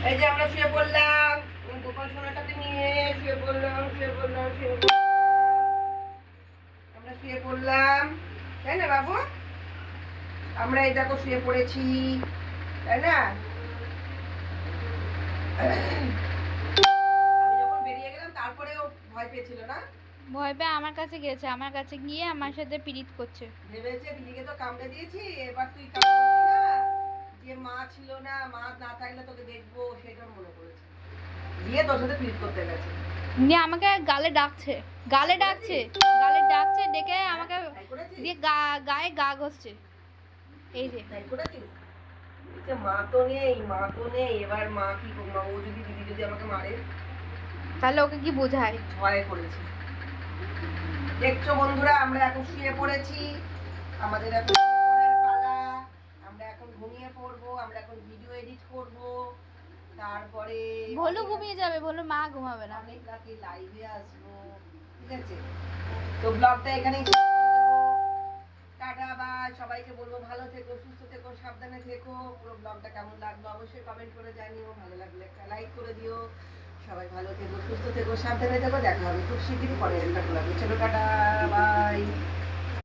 এই যে আমরা শুয়ে পড়লাম, গোপাল সোনাটাকে নিয়ে শুয়ে পড়লাম, আমরা শুয়ে পড়লাম, তাই না বাবু? আমরা এই দেখো শুয়ে পড়েছি, তাই না? আমি যখন বেরিয়ে গেলাম তারপরেও ভয় পেয়েছিল না? ভয় পেয়ে আমার কাছে গেছে, আমার কাছে গিয়ে আমার সাথে পিরিত করছে। ভেবেছে দিদিকে তো কামড়ে দিয়েছি, এবার তুই কামড়ে না, যে মা ছিল না, মা না থাকলে তোকে দেখবো সেটা মনে করেছে, দিয়ে তোর সাথে পিট করতে গেছে। নিয়ে আমাকে গালে ডাকছে, গালে ডাকছে, গালে ডাকছে, ডেকে আমাকে দিয়ে গায়ে গা ঘষছে। এই যে তাই করেছিস? মা তো নেই, মা তো নেই, এবার মা কি করবো? ও যদি দিদি যদি আমাকে মারে তাহলে ওকে কি বোঝায়? ভয় করেছি। দেখছো বন্ধুরা, আমরা এখন শুয়ে পড়েছি, আমাদের এখন পড়ার পালা, আমরা এখন ঘুমিয়ে পড়বো, আমরা এখন ভিডিও এডিট করব, তারপরে ভোলু ঘুমিয়ে যাবে, ভোলু মা ঘুমাবে না। অনেক রাতে লাইভে আসবো, ঠিক আছে? তো ব্লগটা এখানেই টাটা, বাই। সবাইকে বলবো ভালো থেকো, সুস্থ থেকো, সাবধানে থেকো। পুরো ব্লগটা কেমন লাগলো অবশ্যই কমেন্ট করে জানিও, ভালো লাগলে একটা লাইক করে দিও। সবাই ভালো থেকো, সুস্থ থেকো, সাবধানে থেকো। দেখা হবে খুব শিগগিরই পরে একটা ব্লগে। চলো টাটা, বাই।